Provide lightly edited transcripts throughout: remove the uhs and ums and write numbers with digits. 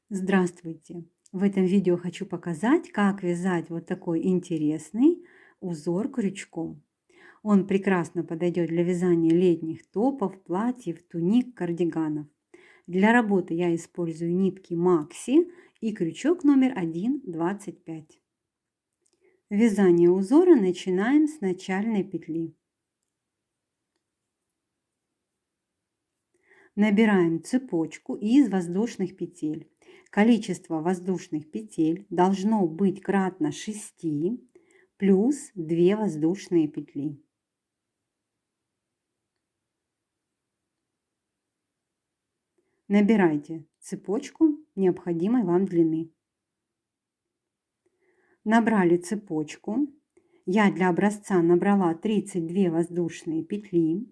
Здравствуйте! В этом видео хочу показать, как вязать вот такой интересный узор крючком. Он прекрасно подойдет для вязания летних топов, платьев, туник, кардиганов. Для работы я использую нитки Maxi и крючок номер 1,25. Вязание узора начинаем с начальной петли. Набираем цепочку из воздушных петель. Количество воздушных петель должно быть кратно 6 плюс 2 воздушные петли. Набирайте цепочку необходимой вам длины. Набрали цепочку. Я для образца набрала 32 воздушные петли.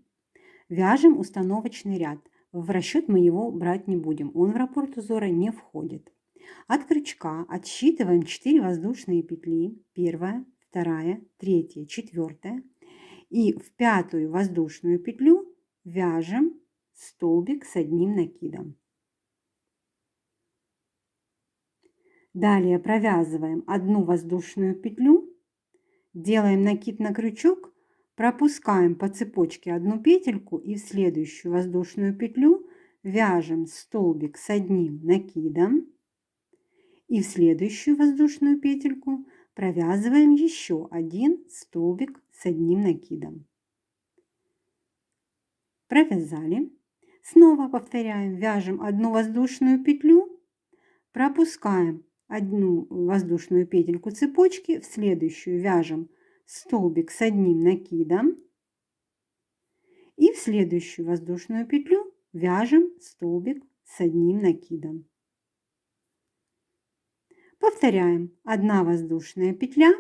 Вяжем установочный ряд. В расчет мы его брать не будем, он в раппорт узора не входит. От крючка отсчитываем 4 воздушные петли, 1, 2, 3, 4, и в 5 воздушную петлю вяжем столбик с одним накидом. Далее провязываем одну воздушную петлю, делаем накид на крючок, пропускаем по цепочке одну петельку и в следующую воздушную петлю вяжем столбик с одним накидом. И в следующую воздушную петельку провязываем еще один столбик с одним накидом. Провязали. Снова повторяем, вяжем одну воздушную петлю, пропускаем одну воздушную петельку цепочки, в следующую вяжем столбик с одним накидом и в следующую воздушную петлю вяжем столбик с одним накидом. Повторяем. Одна воздушная петля,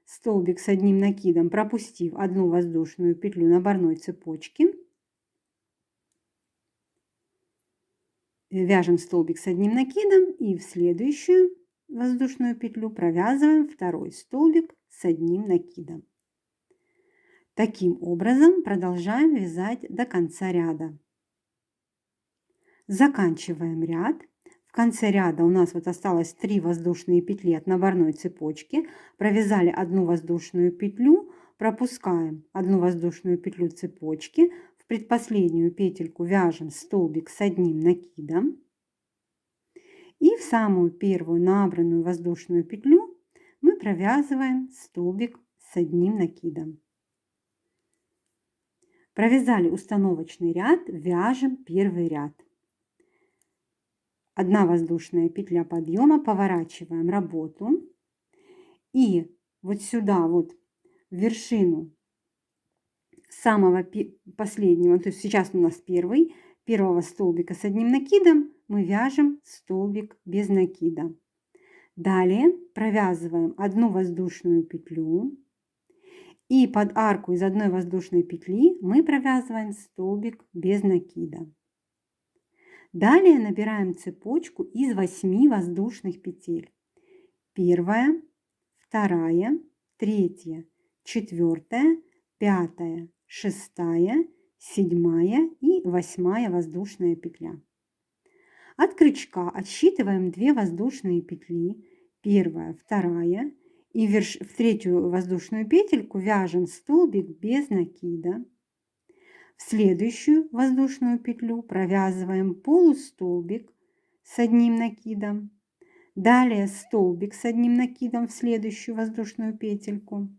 столбик с одним накидом, пропустив одну воздушную петлю наборной цепочки. Вяжем столбик с одним накидом и в следующую воздушную петлю провязываем второй столбик с одним накидом. Таким образом продолжаем вязать до конца ряда. Заканчиваем ряд. В конце ряда у нас вот осталось 3 воздушные петли от наборной цепочки. Провязали одну воздушную петлю, пропускаем одну воздушную петлю цепочки. В предпоследнюю петельку вяжем столбик с одним накидом. И в самую первую набранную воздушную петлю мы провязываем столбик с одним накидом. Провязали установочный ряд, вяжем первый ряд. Одна воздушная петля подъема, поворачиваем работу и вот сюда вот в вершину самого последнего, то есть сейчас у нас первого столбика с одним накидом мы вяжем столбик без накида. Далее провязываем одну воздушную петлю и под арку из одной воздушной петли мы провязываем столбик без накида. Далее набираем цепочку из 8 воздушных петель. 1, 2, 3, 4, 5, 6, 7 и 8 воздушная петля. От крючка отсчитываем 2 воздушные петли, 1, 2, и в третью воздушную петельку вяжем столбик без накида. В следующую воздушную петлю провязываем полустолбик с одним накидом. Далее столбик с одним накидом в следующую воздушную петельку.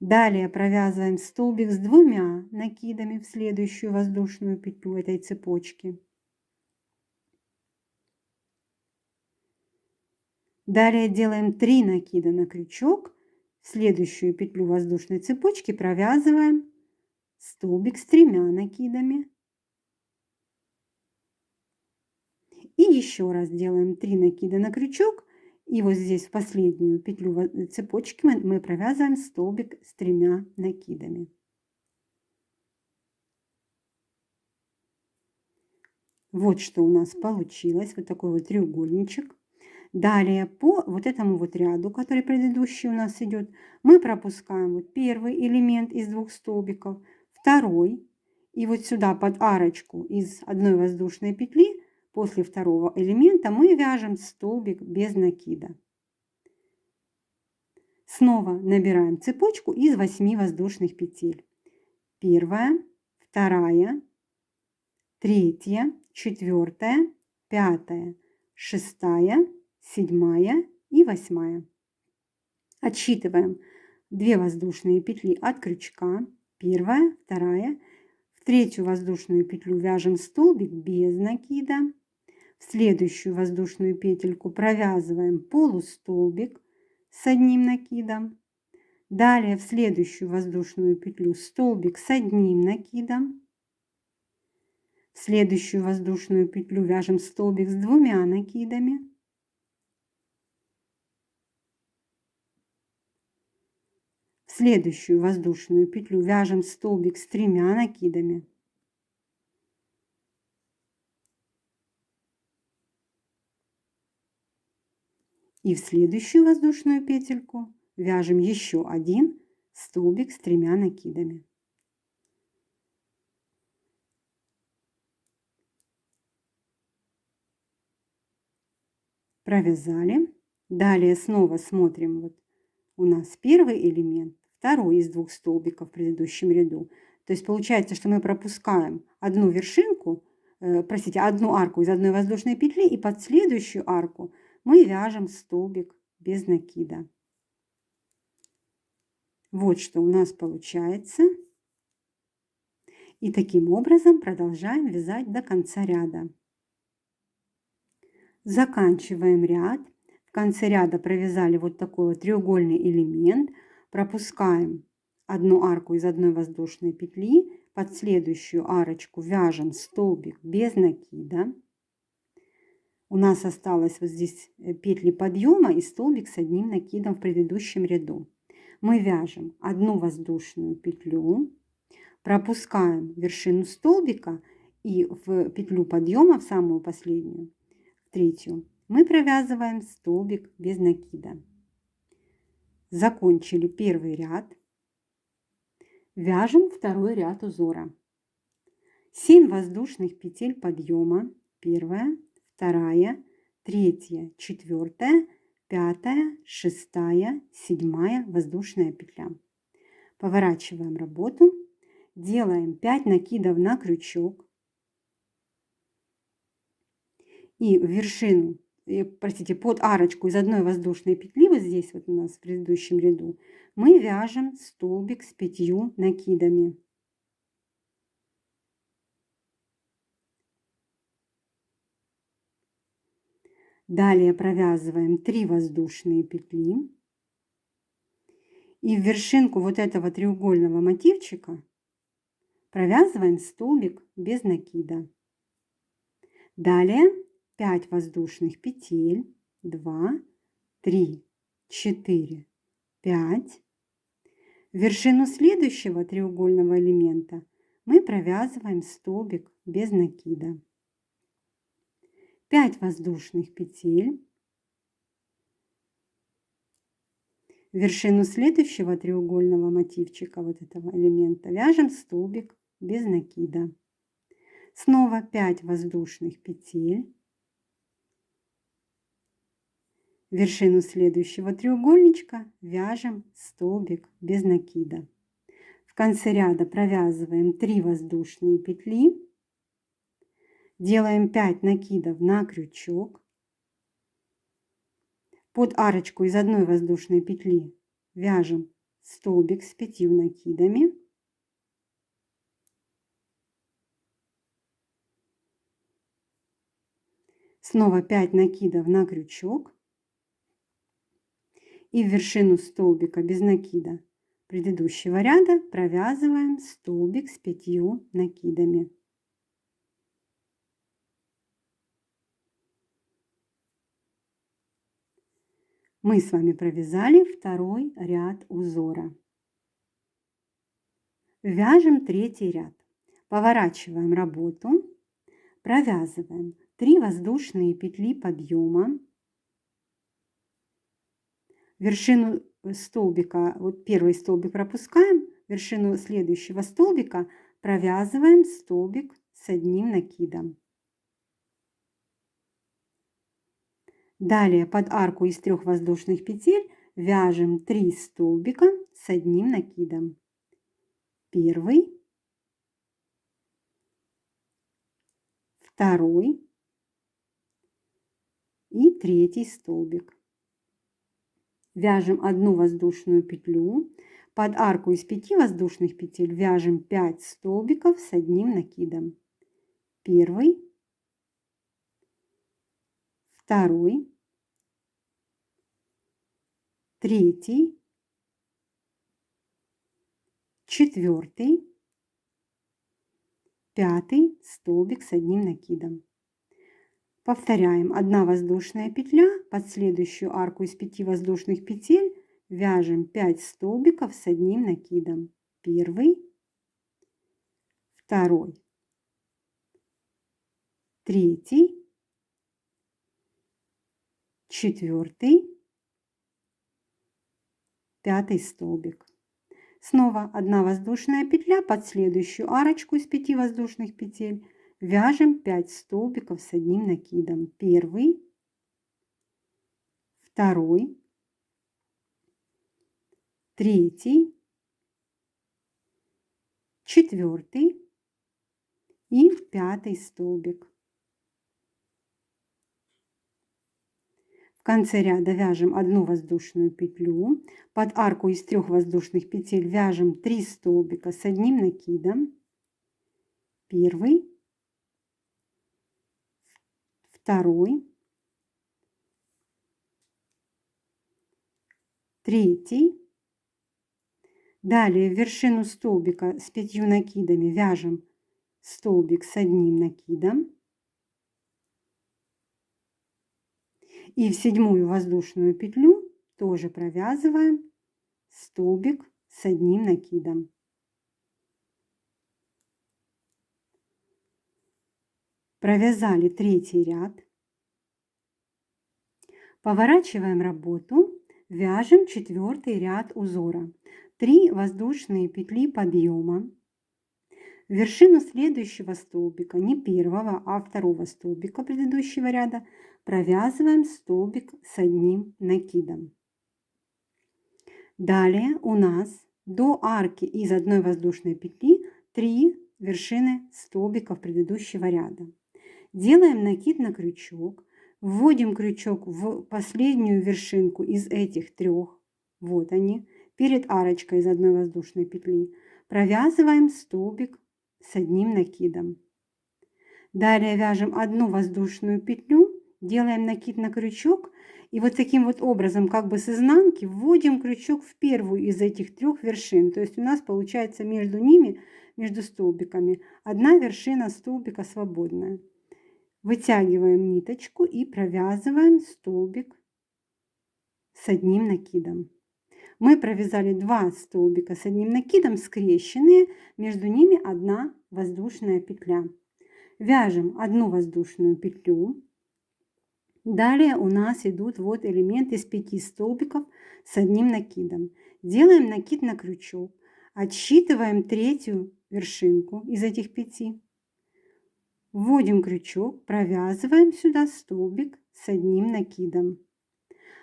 Далее провязываем столбик с 2 накидами в следующую воздушную петлю этой цепочки. Далее делаем 3 накида на крючок. В следующую петлю воздушной цепочки провязываем столбик с 3 накидами. И еще раз делаем 3 накида на крючок. И вот здесь в последнюю петлю цепочки мы провязываем столбик с 3 накидами. Вот что у нас получилось. Вот такой вот треугольничек. Далее по вот этому вот ряду, который предыдущий у нас идет, мы пропускаем вот первый элемент из 2 столбиков, второй, и вот сюда под арочку из одной воздушной петли после второго элемента мы вяжем столбик без накида. Снова набираем цепочку из 8 воздушных петель. Первая, вторая, третья, четвертая, пятая, шестая, седьмая и восьмая. Отсчитываем 2 воздушные петли от крючка. Первая, вторая. В третью воздушную петлю вяжем столбик без накида. В следующую воздушную петельку провязываем полустолбик с одним накидом. Далее в следующую воздушную петлю столбик с одним накидом. В следующую воздушную петлю вяжем столбик с 2 накидами. В следующую воздушную петлю вяжем столбик с 3 накидами. И в следующую воздушную петельку вяжем еще один столбик с 3 накидами. Провязали. Далее снова смотрим, вот у нас первый элемент, второй из 2 столбиков в предыдущем ряду. То есть получается, что мы пропускаем одну вершинку, одну арку из одной воздушной петли, и под следующую арку мы вяжем столбик без накида. Вот что у нас получается. И таким образом продолжаем вязать до конца ряда. Заканчиваем ряд. В конце ряда провязали вот такой вот треугольный элемент. Пропускаем одну арку из одной воздушной петли. Под следующую арочку вяжем столбик без накида. У нас осталось вот здесь петли подъема и столбик с одним накидом в предыдущем ряду. Мы вяжем одну воздушную петлю, пропускаем вершину столбика и в петлю подъема, в самую последнюю, в третью, мы провязываем столбик без накида. Закончили первый ряд. Вяжем второй ряд узора. 7 воздушных петель подъема. Первая, вторая, третья, четвертая, пятая, шестая, седьмая воздушная петля. Поворачиваем работу. Делаем 5 накидов на крючок. И в вершину, под арочку из одной воздушной петли, вот здесь вот у нас в предыдущем ряду, мы вяжем столбик с 5 накидами. Далее провязываем 3 воздушные петли. И в вершинку вот этого треугольного мотивчика провязываем столбик без накида. Далее 5 воздушных петель. 2, 3, 4, 5. В вершину следующего треугольного элемента мы провязываем столбик без накида. 5 воздушных петель. В вершину следующего треугольного мотивчика вот этого элемента вяжем столбик без накида. Снова 5 воздушных петель. В вершину следующего треугольничка вяжем столбик без накида. В конце ряда провязываем 3 воздушные петли. Делаем 5 накидов на крючок. Под арочку из одной воздушной петли вяжем столбик с 5 накидами. Снова 5 накидов на крючок. И в вершину столбика без накида предыдущего ряда провязываем столбик с 5 накидами. Мы с вами провязали второй ряд узора. Вяжем третий ряд. Поворачиваем работу. Провязываем 3 воздушные петли подъема. Вершину столбика, вот первый столбик пропускаем, вершину следующего столбика провязываем столбик с одним накидом. Далее под арку из 3 воздушных петель вяжем 3 столбика с одним накидом. Первый, второй и третий столбик. Вяжем одну воздушную петлю. Под арку из 5 воздушных петель вяжем 5 столбиков с одним накидом. Первый, второй, третий, четвертый, пятый столбик с одним накидом. Повторяем. 1 воздушная петля, под следующую арку из 5 воздушных петель вяжем 5 столбиков с одним накидом. Первый, второй, третий, четвертый, пятый столбик. Снова 1 воздушная петля, под следующую арочку из 5 воздушных петель вяжем 5 столбиков с одним накидом. Первый, второй, третий, четвертый и пятый столбик. В конце ряда вяжем 1 воздушную петлю. Под арку из 3 воздушных петель вяжем 3 столбика с одним накидом. Первый, второй, третий. Далее в вершину столбика с 5 накидами вяжем столбик с одним накидом. И в 7 воздушную петлю тоже провязываем столбик с одним накидом. Провязали 3-й ряд. Поворачиваем работу, вяжем 4-й ряд узора. 3 воздушные петли подъема. В вершину следующего столбика, не первого, а второго столбика предыдущего ряда, провязываем столбик с одним накидом. Далее у нас до арки из 1 воздушной петли 3 вершины столбиков предыдущего ряда. Делаем накид на крючок, вводим крючок в последнюю вершинку из этих 3, вот они, перед арочкой из 1 воздушной петли, провязываем столбик с одним накидом. Далее вяжем 1 воздушную петлю, делаем накид на крючок и вот таким вот образом, как бы с изнанки, вводим крючок в первую из этих 3 вершин. То есть у нас получается между ними, между столбиками, 1 вершина столбика свободная. Вытягиваем ниточку и провязываем столбик с одним накидом. Мы провязали 2 столбика с одним накидом, скрещенные, между ними 1 воздушная петля. Вяжем 1 воздушную петлю. Далее у нас идут вот элементы из 5 столбиков с одним накидом. Делаем накид на крючок, отсчитываем 3-ю вершинку из этих 5. Вводим крючок, провязываем сюда столбик с одним накидом.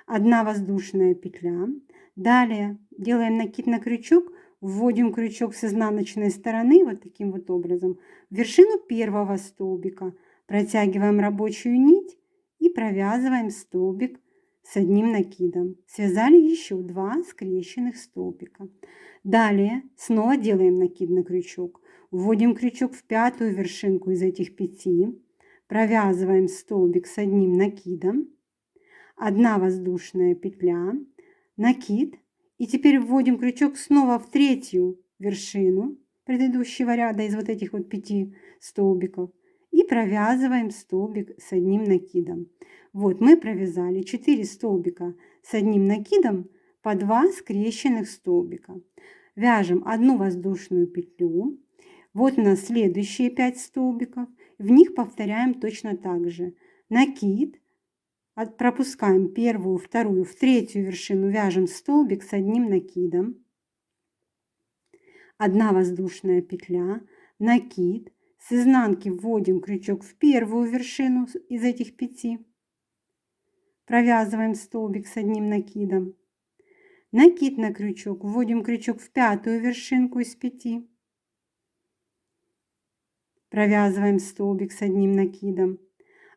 1 воздушная петля. Далее делаем накид на крючок, вводим крючок с изнаночной стороны вот таким вот образом в вершину 1 столбика, протягиваем рабочую нить и провязываем столбик с одним накидом. Связали еще 2 скрещенных столбика. Далее снова делаем накид на крючок, вводим крючок в 5-ю вершинку из этих 5, провязываем столбик с одним накидом, 1 воздушная петля, накид, и теперь вводим крючок снова в 3-ю вершину предыдущего ряда из вот этих вот 5 столбиков и провязываем столбик с одним накидом. Вот мы провязали 4 столбика с одним накидом по 2 скрещенных столбика. Вяжем 1 воздушную петлю. Вот у нас следующие 5 столбиков. В них повторяем точно так же. Накид. Пропускаем 1-ю, 2-ю, в 3-ю вершину вяжем столбик с одним накидом. 1 воздушная петля, накид. С изнанки вводим крючок в 1-ю вершину из этих 5. провязываем столбик с одним накидом. Накид на крючок, вводим крючок в пятую вершинку из 5. Провязываем столбик с одним накидом.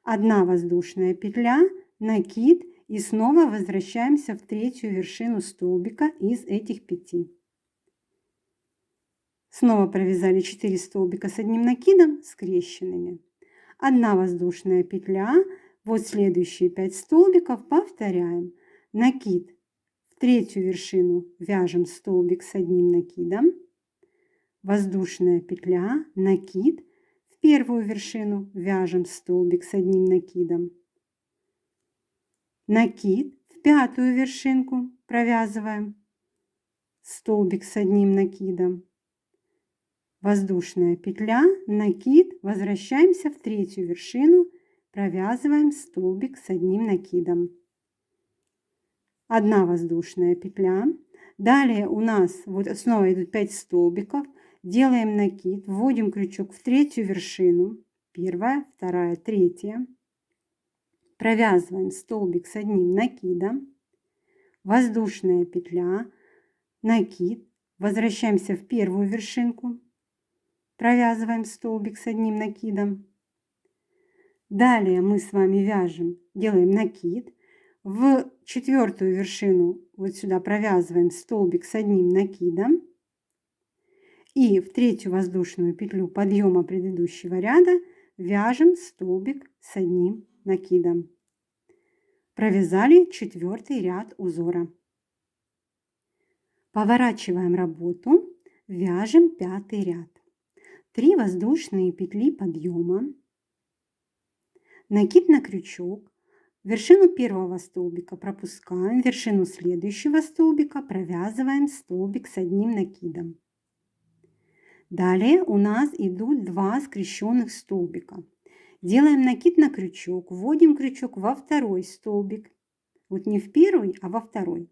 1 воздушная петля, накид и снова возвращаемся в третью вершину столбика из этих 5. Снова провязали 4 столбика с одним накидом скрещенными. 1 воздушная петля, вот следующие 5 столбиков повторяем. Накид в третью вершину вяжем столбик с одним накидом, воздушная петля, накид, в первую вершину вяжем столбик с одним накидом, накид, в пятую вершинку провязываем столбик с одним накидом, воздушная петля, накид, возвращаемся в третью вершину, провязываем столбик с одним накидом. 1 воздушная петля. Далее у нас вот снова идут 5 столбиков. Делаем накид, вводим крючок в третью вершину. 1, 2, 3. Провязываем столбик с одним накидом. Воздушная петля, накид. Возвращаемся в первую вершинку. Провязываем столбик с одним накидом. Далее мы с вами вяжем, делаем накид. В четвертую вершину вот сюда провязываем столбик с одним накидом. И в третью воздушную петлю подъема предыдущего ряда вяжем столбик с одним накидом. Провязали 4-й ряд узора. Поворачиваем работу, вяжем 5-й ряд. 3 воздушные петли подъема, накид на крючок, вершину первого столбика пропускаем, вершину следующего столбика провязываем столбик с одним накидом. Далее у нас идут 2 скрещенных столбика. Делаем накид на крючок, вводим крючок во второй столбик. Вот не в первый, а во второй.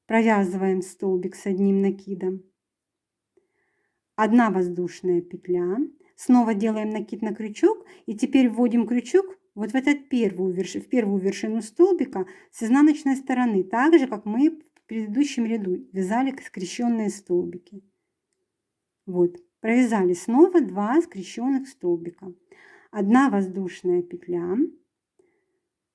Провязываем столбик с одним накидом. 1 воздушная петля. Снова делаем накид на крючок и теперь вводим крючок вот в эту первую вершину столбика с изнаночной стороны, так же, как мы в предыдущем ряду вязали скрещенные столбики. Вот, провязали снова 2 скрещенных столбика. 1 воздушная петля,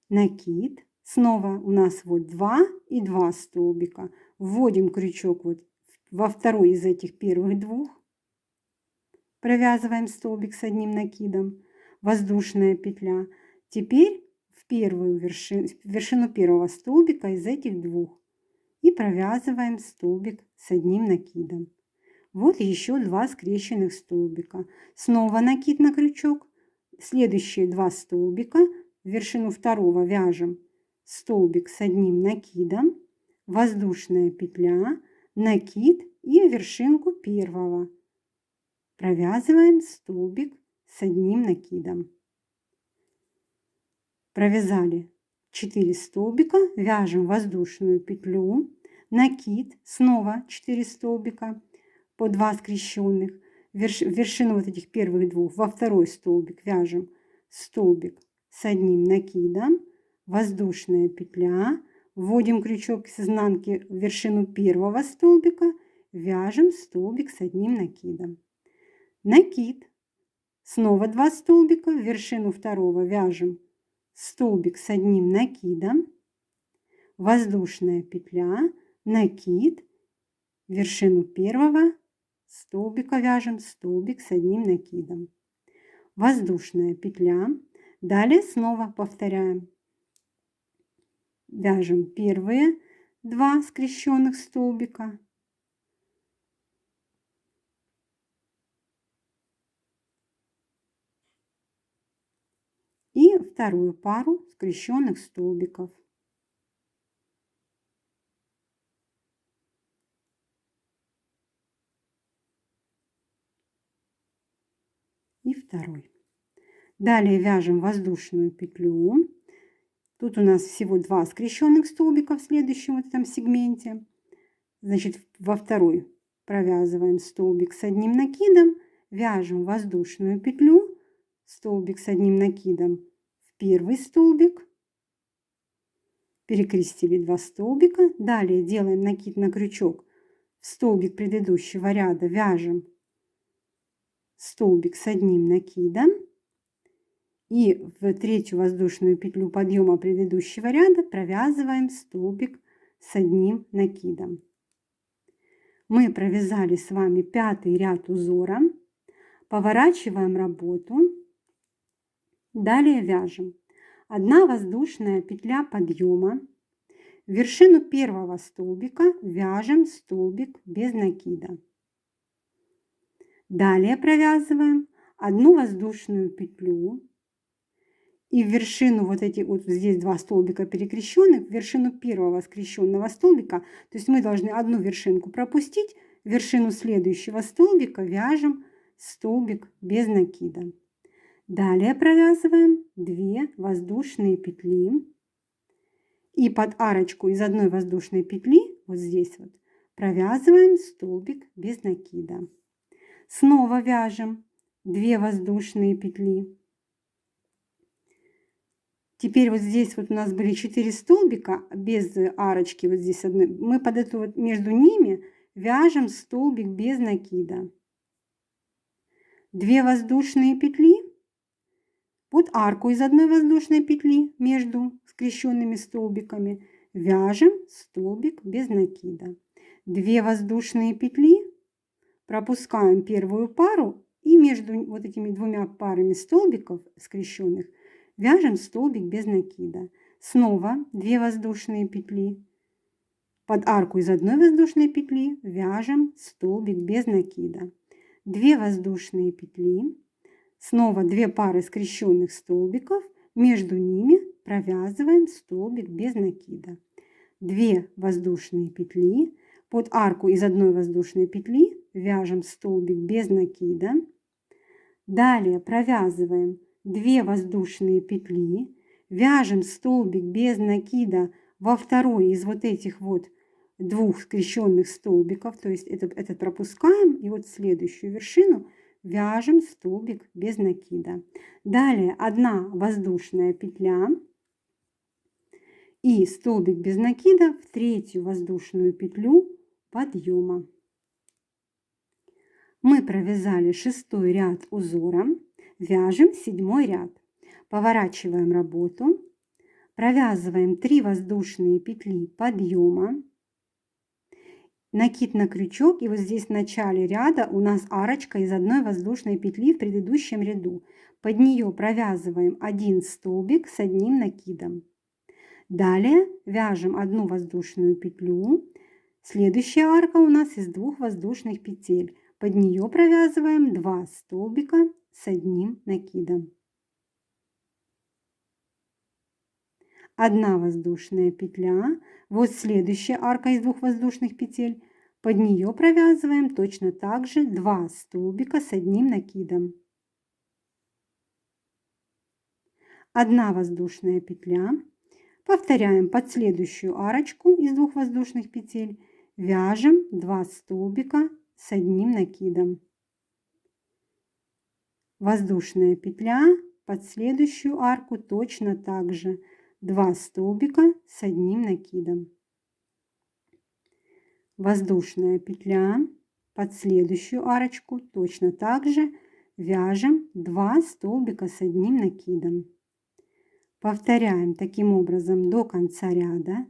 накид, снова у нас вот 2 и 2 столбика. Вводим крючок вот во второй из этих первых 2. Провязываем столбик с одним накидом, воздушная петля. Теперь в первую вершину первого столбика из этих 2 и провязываем столбик с одним накидом. Вот еще 2 скрещенных столбика. Снова накид на крючок. Следующие 2 столбика, в вершину второго вяжем столбик с одним накидом, воздушная петля, накид и вершинку первого. Провязываем столбик с одним накидом. Провязали 4 столбика, вяжем воздушную петлю, накид, снова 4 столбика, по 2 скрещенных, вершину вот этих первых 2, во второй столбик вяжем столбик с одним накидом, воздушная петля, вводим крючок с изнанки в вершину первого столбика, вяжем столбик с одним накидом. Накид, снова 2 столбика, в вершину второго вяжем столбик с одним накидом, воздушная петля, накид, вершину первого столбика вяжем столбик с одним накидом, воздушная петля. Далее снова повторяем, вяжем первые 2 скрещенных столбика, и вторую пару скрещенных столбиков. И второй. Далее вяжем воздушную петлю. Тут у нас всего 2 скрещенных столбика в следующем вот этом сегменте. Значит, во второй провязываем столбик с одним накидом, вяжем воздушную петлю, столбик с одним накидом в первый столбик, перекрестили 2 столбика. Далее делаем накид на крючок в столбик предыдущего ряда, вяжем столбик с одним накидом. И в третью воздушную петлю подъема предыдущего ряда провязываем столбик с одним накидом. Мы провязали с вами 5-й ряд узора, поворачиваем работу, далее вяжем 1 воздушная петля подъема, в вершину первого столбика вяжем столбик без накида. Далее провязываем 1 воздушную петлю. И в вершину вот здесь 2 столбика перекрещенных, в вершину первого скрещенного столбика, то есть мы должны одну вершинку пропустить, в вершину следующего столбика вяжем столбик без накида. Далее провязываем 2 воздушные петли. И под арочку из 1 воздушной петли, вот здесь вот, провязываем столбик без накида. Снова вяжем 2 воздушные петли. Теперь вот здесь вот у нас были 4 столбика без арочки, вот здесь одной. Мы под эту вот между ними вяжем столбик без накида. 2 воздушные петли. Вот арку из 1 воздушной петли между скрещенными столбиками вяжем столбик без накида. 2 воздушные петли. Пропускаем первую пару и между вот этими 2 парами столбиков скрещенных вяжем столбик без накида. Снова 2 воздушные петли. Под арку из 1 воздушной петли вяжем столбик без накида. 2 воздушные петли. Снова 2 пары скрещенных столбиков. Между ними провязываем столбик без накида. 2 воздушные петли. Под арку из 1 воздушной петли вяжем столбик без накида. Далее провязываем 2 воздушные петли, вяжем столбик без накида во второй из вот этих вот 2 скрещенных столбиков, то есть этот пропускаем, и вот следующую вершину вяжем столбик без накида. Далее 1 воздушная петля и столбик без накида в 3-ю воздушную петлю подъема. Мы провязали 6-й ряд узора. Вяжем 7-й ряд. Поворачиваем работу. Провязываем 3 воздушные петли подъема. Накид на крючок. И вот здесь в начале ряда у нас арочка из 1 воздушной петли в предыдущем ряду. Под нее провязываем 1 столбик с одним накидом. Далее вяжем 1 воздушную петлю. Следующая арка у нас из 2 воздушных петель. Под нее провязываем 2 столбика с одним накидом. 1 воздушная петля. Вот следующая арка из 2 воздушных петель. Под нее провязываем точно так же 2 столбика с одним накидом. 1 воздушная петля. Повторяем под следующую арочку из 2 воздушных петель. Вяжем 2 столбика с одним накидом. Воздушная петля, под следующую арку точно так же 2 столбика с одним накидом. Воздушная петля, под следующую арочку точно так же вяжем 2 столбика с одним накидом. Повторяем таким образом до конца ряда.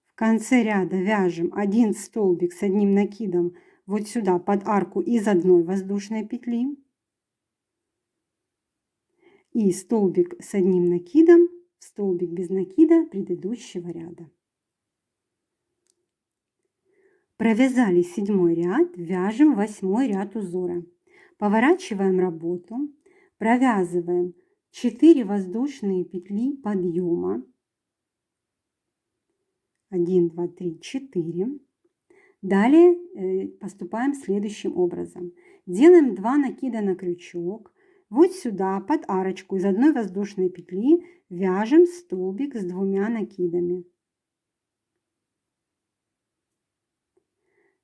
В конце ряда вяжем 1 столбик с одним накидом вот сюда под арку из 1 воздушной петли и столбик с одним накидом в столбик без накида предыдущего ряда. Провязали 7-й ряд, вяжем 8-й ряд узора. Поворачиваем работу, провязываем 4 воздушные петли подъема. 1, 2, 3, 4. Далее поступаем следующим образом. Делаем 2 накида на крючок. Вот сюда под арочку из одной воздушной петли вяжем столбик с 2 накидами.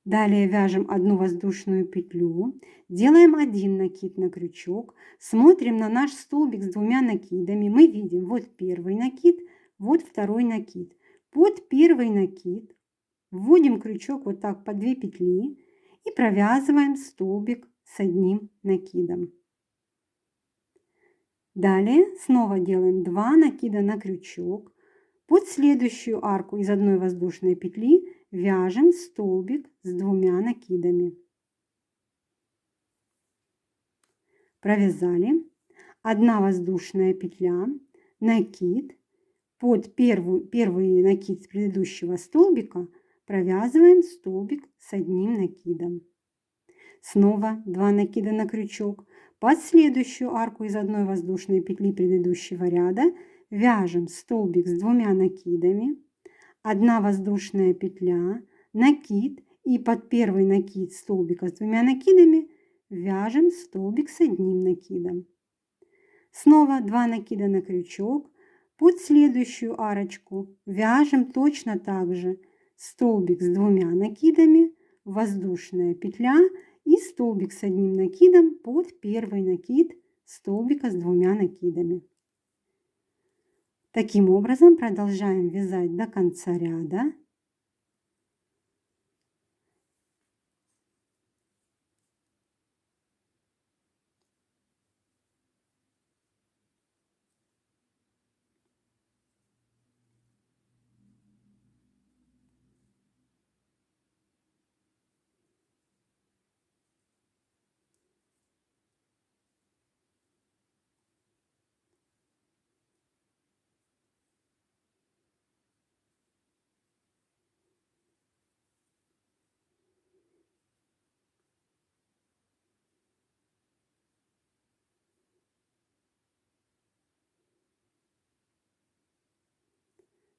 Далее вяжем одну воздушную петлю, делаем 1 накид на крючок, смотрим на наш столбик с 2 накидами. Мы видим вот первый накид, вот второй накид. Под первый накид вводим крючок вот так по 2 петли и провязываем столбик с 1 накидом. Далее снова делаем 2 накида на крючок. Под следующую арку из одной воздушной петли вяжем столбик с 2 накидами. Провязали. 1 воздушная петля, накид. Под первый накид с предыдущего столбика провязываем столбик с 1 накидом. Снова 2 накида на крючок. Под следующую арку из одной воздушной петли предыдущего ряда вяжем столбик с 2 накидами, 1 воздушная петля, накид и под первый накид столбика с 2 накидами вяжем столбик с 1 накидом. Снова 2 накида на крючок. Под следующую арочку вяжем точно так же столбик с 2 накидами, воздушная петля и столбик с 1 накидом под первый накид столбика с 2 накидами. Таким образом продолжаем вязать до конца ряда.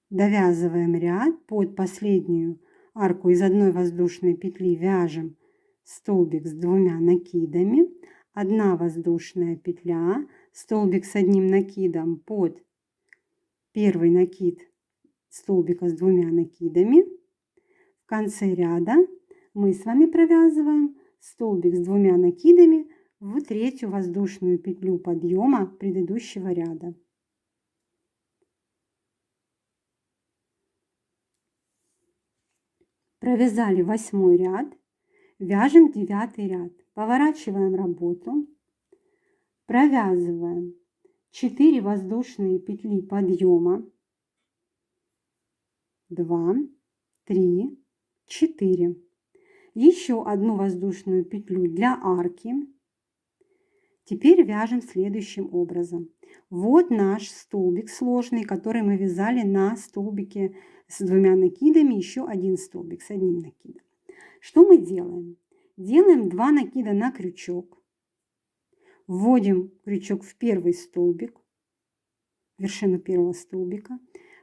Довязываем ряд, под последнюю арку из одной воздушной петли вяжем столбик с 2 накидами, 1 воздушная петля, столбик с 1 накидом под первый накид столбика с 2 накидами. В конце ряда мы с вами провязываем столбик с 2 накидами в третью воздушную петлю подъема предыдущего ряда. Провязали 8 ряд, вяжем 9 ряд, поворачиваем работу, провязываем 4 воздушные петли подъема, 2, 3, 4. Еще одну воздушную петлю для арки. Теперь вяжем следующим образом. Вот наш столбик сложный, который мы вязали на столбике с 2 накидами, еще 1 столбик с 1 накидом. Что мы делаем? Делаем 2 накида на крючок, вводим крючок в первый столбик, вершину первого столбика,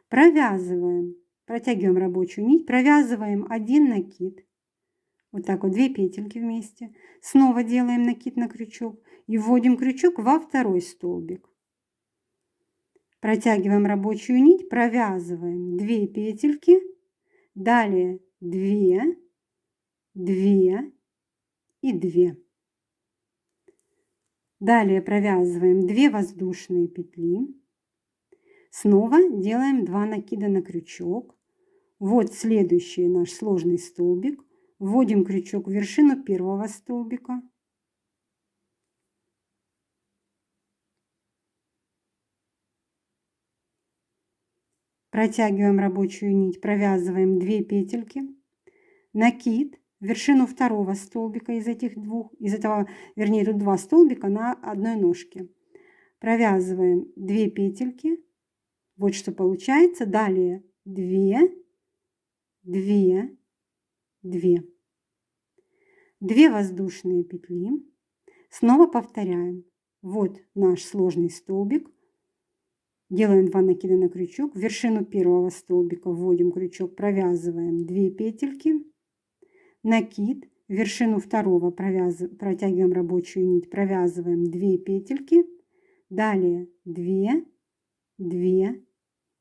провязываем, протягиваем рабочую нить, провязываем 1 накид, вот так вот 2 петельки вместе, снова делаем накид на крючок и вводим крючок во второй столбик. Протягиваем рабочую нить, провязываем 2 петельки, далее 2, 2 и 2. Далее провязываем 2 воздушные петли, снова делаем 2 накида на крючок. Вот следующий наш сложный столбик, вводим крючок в вершину первого столбика. Протягиваем рабочую нить, провязываем 2 петельки, накид, вершину второго столбика из этого, вернее, тут 2 столбика на одной ножке. Провязываем 2 петельки, вот что получается. Далее 2, 2, 2. 2 воздушные петли. Снова повторяем. Вот наш сложный столбик. Делаем 2 накида на крючок, в вершину первого столбика вводим крючок, провязываем 2 петельки, накид, в вершину второго протягиваем рабочую нить, провязываем 2 петельки, далее 2, 2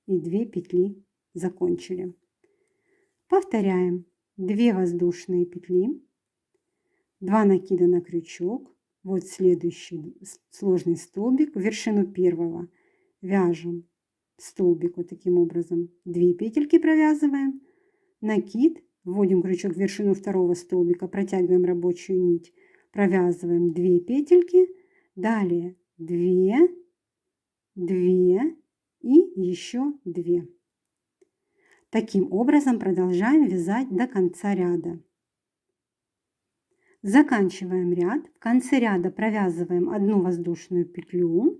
и 2 петли, закончили. Повторяем 2 воздушные петли, 2 накида на крючок, вот следующий сложный столбик, в вершину первого вяжем столбик вот таким образом, 2 петельки провязываем, накид, вводим крючок в вершину второго столбика, протягиваем рабочую нить, провязываем 2 петельки, далее 2, 2 и еще 2. Таким образом продолжаем вязать до конца ряда. Заканчиваем ряд. В конце ряда провязываем 1 воздушную петлю,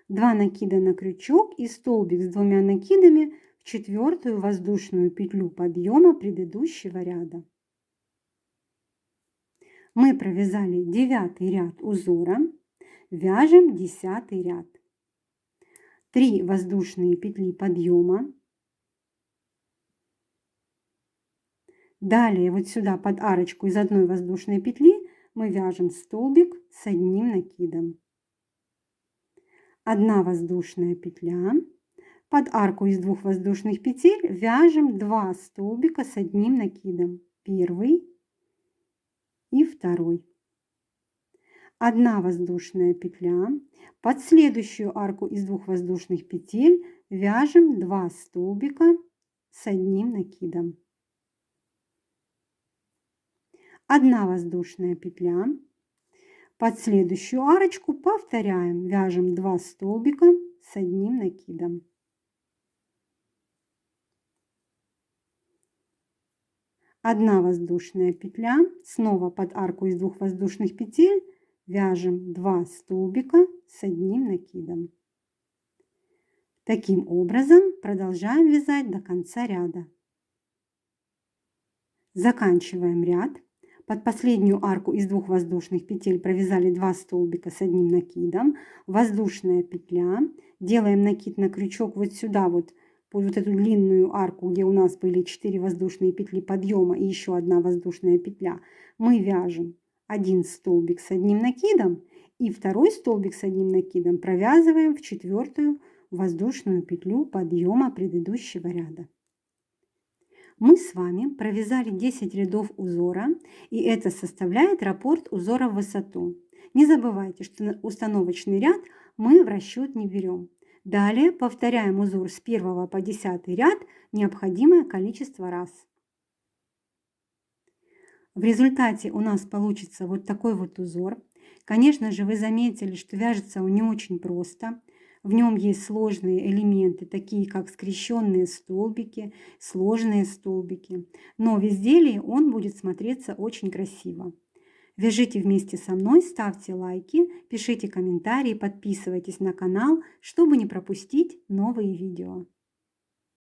2 накида на крючок и столбик с 2 накидами в 4-ю воздушную петлю подъема предыдущего ряда. Мы провязали 9 ряд узора, вяжем 10 ряд. 3 воздушные петли подъема. Далее вот сюда под арочку из 1 воздушной петли мы вяжем столбик с 1 накидом. 1 воздушная петля. Под арку из 2 воздушных петель вяжем 2 столбика с 1 накидом. Первый и второй. 1 воздушная петля. Под следующую арку из 2 воздушных петель вяжем 2 столбика с 1 накидом. 1 воздушная петля. Под следующую арочку повторяем, вяжем 2 столбика с 1 накидом. 1 воздушная петля, снова под арку из 2 воздушных петель вяжем 2 столбика с 1 накидом. Таким образом продолжаем вязать до конца ряда. Заканчиваем ряд. Под последнюю арку из 2 воздушных петель провязали 2 столбика с 1 накидом, воздушная петля, делаем накид на крючок вот сюда вот, под вот эту длинную арку, где у нас были 4 воздушные петли подъема и еще 1 воздушная петля, мы вяжем 1 столбик с 1 накидом и второй столбик с 1 накидом провязываем в 4-ю воздушную петлю подъема предыдущего ряда. Мы с вами провязали 10 рядов узора, и это составляет раппорт узора в высоту. Не забывайте, что установочный ряд мы в расчет не берем. Далее повторяем узор с 1 по 10 ряд необходимое количество раз. В результате у нас получится вот такой вот узор. Конечно же, вы заметили, что вяжется он не очень просто. В нем есть сложные элементы, такие как скрещенные столбики, сложные столбики. Но в изделии он будет смотреться очень красиво. Вяжите вместе со мной, ставьте лайки, пишите комментарии, подписывайтесь на канал, чтобы не пропустить новые видео.